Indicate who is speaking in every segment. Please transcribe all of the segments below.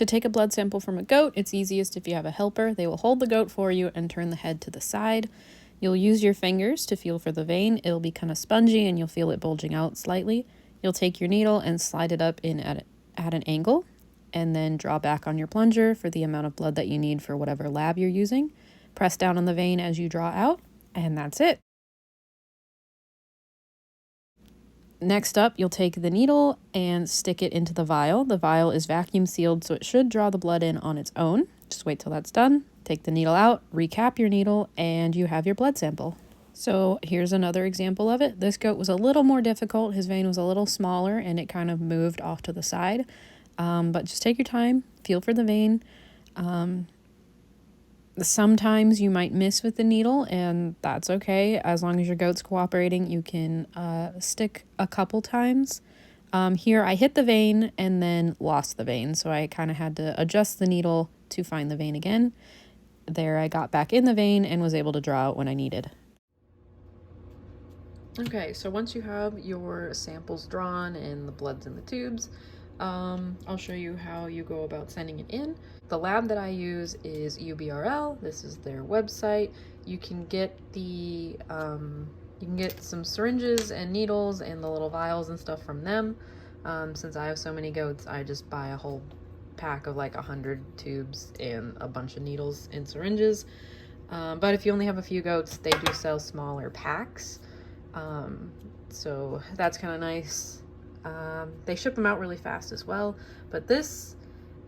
Speaker 1: To take a blood sample from a goat, it's easiest if you have a helper. They will hold the goat for you and turn the head to the side. You'll use your fingers to feel for the vein. It'll be kind of spongy and you'll feel it bulging out slightly. You'll take your needle and slide it up in at an angle, and then draw back on your plunger for the amount of blood that you need for whatever lab you're using. Press down on the vein as you draw out, and that's it. Next up, you'll take the needle and stick it into the vial. The vial is vacuum sealed, so it should draw the blood in on its own. Just wait till that's done. Take the needle out, recap your needle, and you have your blood sample. So here's another example of it. This goat was a little more difficult. His vein was a little smaller and it kind of moved off to the side. But just take your time, feel for the vein. Sometimes you might miss with the needle, and that's okay. As long as your goat's cooperating, you can stick a couple times. Here I hit the vein and then lost the vein, so I kind of had to adjust the needle to find the vein again. There I got back in the vein and was able to draw out when I needed. Okay, so once you have your samples drawn and the blood's in the tubes, I'll show you how you go about sending it in. The lab that I use is UBRL. This is their website. You can get some syringes and needles and the little vials and stuff from them. Since I have so many goats, I just buy a whole pack of like 100 tubes and a bunch of needles and syringes. But if you only have a few goats, they do sell smaller packs. So that's kind of nice. They ship them out really fast as well, but this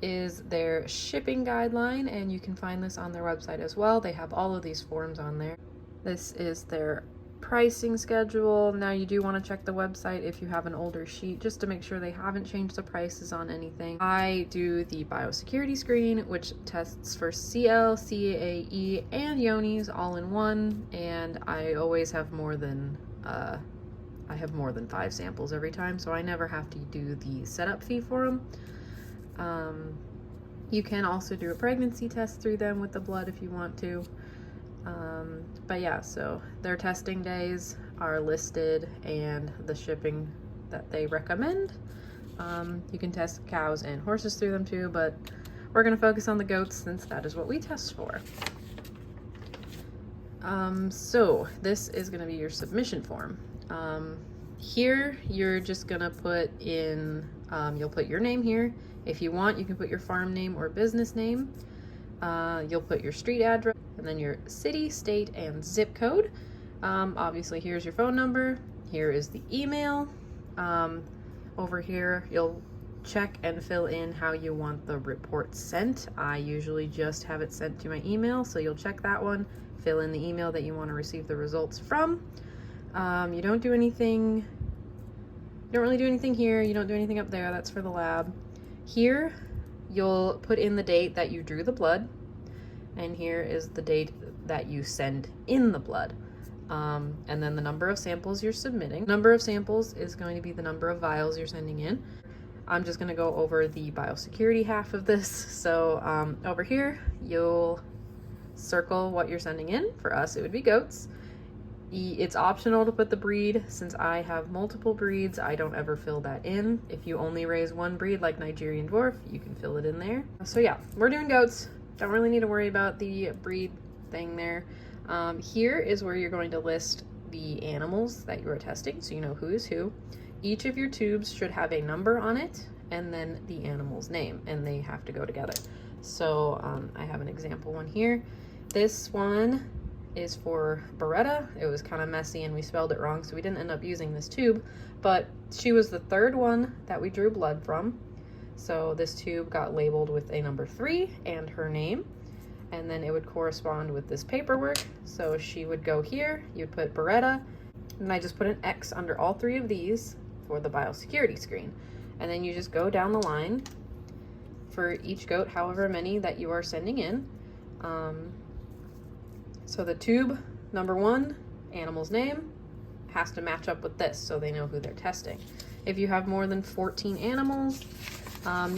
Speaker 1: is their shipping guideline, and you can find this on their website as well. They have all of these forms on there. This is their pricing schedule. Now you do want to check the website if you have an older sheet, just to make sure they haven't changed the prices on anything. I do the biosecurity screen, which tests for CL, CAE, and Yonis all in one, and I always have more than 5 samples every time, so I never have to do the setup fee for them. You can also do a pregnancy test through them with the blood if you want to. But yeah, so their testing days are listed and the shipping that they recommend. You can test cows and horses through them too, but we're going to focus on the goats since that is what we test for. So this is going to be your submission form. Here you're just gonna put in, you'll put your name here. If you want, you can put your farm name or business name. You'll put your street address and then your city, state, and zip code. Obviously here's your phone number. Here is the email. Over here, you'll check and fill in how you want the report sent. I usually just have it sent to my email, so you'll check that one, fill in the email that you want to receive the results from. You don't really do anything here. You don't do anything up there. That's for the lab. Here, you'll put in the date that you drew the blood, and here is the date that you send in the blood. And then the number of samples you're submitting. Number of samples is going to be the number of vials you're sending in. I'm just going to go over the biosecurity half of this. So over here, you'll circle what you're sending in. For us, it would be goats. It's optional to put the breed. Since I have multiple breeds, I don't ever fill that in. If you only raise one breed, like Nigerian dwarf, you can fill it in there. So yeah, we're doing goats. Don't really need to worry about the breed thing there. Here is where you're going to list the animals that you are testing, so you know who is who. Each of your tubes should have a number on it and then the animal's name, and they have to go together. So I have an example one here. This one is for Beretta. It was kind of messy and we spelled it wrong, so we didn't end up using this tube, but she was the third one that we drew blood from. So this tube got labeled with a number 3 and her name, and then it would correspond with this paperwork. So she would go here, you'd put Beretta, and I just put an X under all 3 of these for the biosecurity screen. And then you just go down the line for each goat, however many that you are sending in. So the tube number 1, animal's name, has to match up with this so they know who they're testing. If you have more than 14 animals,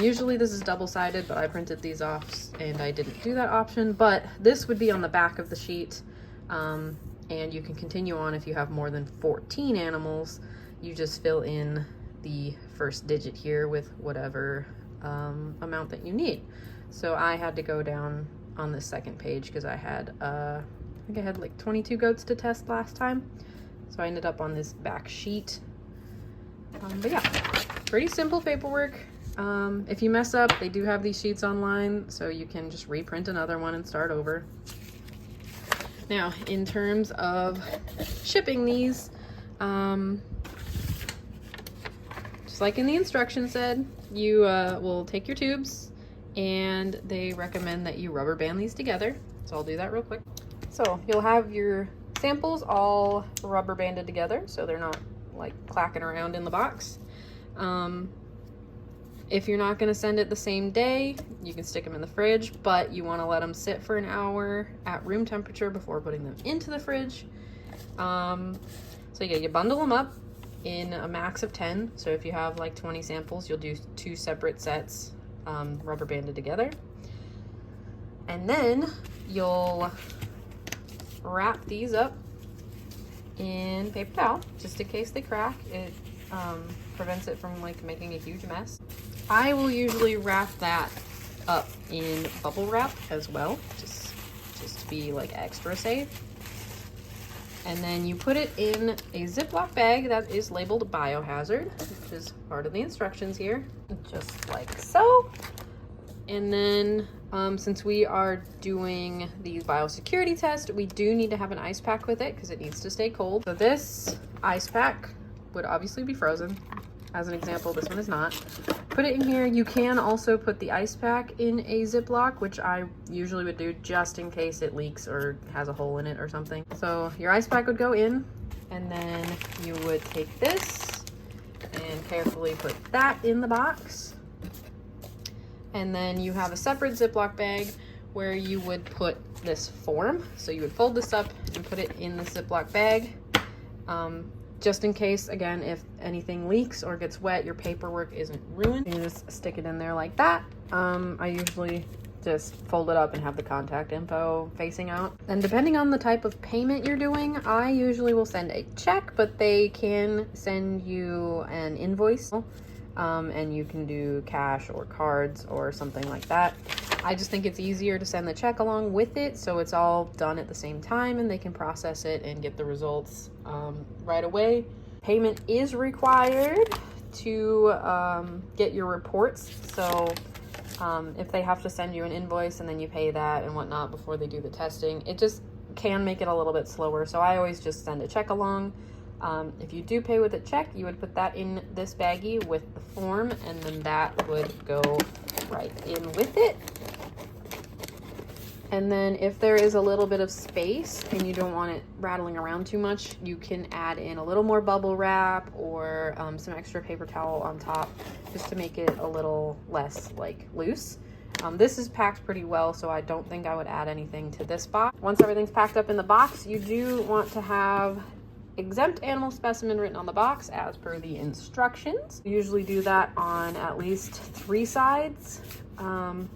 Speaker 1: usually this is double-sided, but I printed these off and I didn't do that option, but this would be on the back of the sheet, and you can continue on if you have more than 14 animals. You just fill in the first digit here with whatever amount that you need. So I had to go down on this second page because I had, I think I had like 22 goats to test last time. So I ended up on this back sheet. But yeah, pretty simple paperwork. If you mess up, they do have these sheets online, so you can just reprint another one and start over. Now, in terms of shipping these, just like in the instructions said, you will take your tubes, and they recommend that you rubber band these together. So I'll do that real quick. So you'll have your samples all rubber banded together so they're not like clacking around in the box. If you're not going to send it the same day, you can stick them in the fridge, but you want to let them sit for an hour at room temperature before putting them into the fridge. So yeah, you bundle them up in a max of 10. So if you have like 20 samples, you'll do 2 separate sets, rubber banded together. And then you'll wrap these up in paper towel just in case they crack. It prevents it from like making a huge mess. I will usually wrap that up in bubble wrap as well, just to be like extra safe. And then you put it in a Ziploc bag that is labeled biohazard, which is part of the instructions here, just like so. And then since we are doing these biosecurity tests, we do need to have an ice pack with it because it needs to stay cold. So this ice pack would obviously be frozen. As an example, this one is not. Put it in here. You can also put the ice pack in a Ziploc, which I usually would do just in case it leaks or has a hole in it or something. So your ice pack would go in, and then you would take this and carefully put that in the box. And then you have a separate Ziploc bag where you would put this form. So you would fold this up and put it in the Ziploc bag. Just in case, again, if anything leaks or gets wet, your paperwork isn't ruined. You just stick it in there like that. I usually just fold it up and have the contact info facing out. And depending on the type of payment you're doing, I usually will send a check, but they can send you an invoice. And you can do cash or cards or something like that. I just think it's easier to send the check along with it, so it's all done at the same time and they can process it and get the results right away. Payment is required to get your reports. So if they have to send you an invoice and then you pay that and whatnot before they do the testing, it just can make it a little bit slower. So I always just send a check along. If you do pay with a check, you would put that in this baggie with the form, and then that would go right in with it. And then if there is a little bit of space and you don't want it rattling around too much, you can add in a little more bubble wrap or some extra paper towel on top just to make it a little less like loose. This is packed pretty well, so I don't think I would add anything to this box. Once everything's packed up in the box, you do want to have exempt animal specimen written on the box as per the instructions. We usually do that on at least 3 sides. And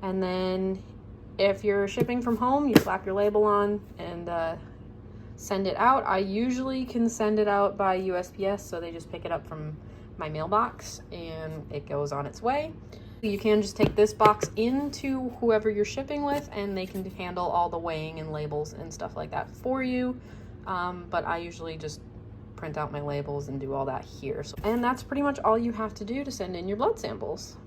Speaker 1: then if you're shipping from home, you slap your label on and send it out. I usually can send it out by USPS, so they just pick it up from my mailbox and it goes on its way. You can just take this box into whoever you're shipping with and they can handle all the weighing and labels and stuff like that for you. But I usually just print out my labels and do all that here. And that's pretty much all you have to do to send in your blood samples.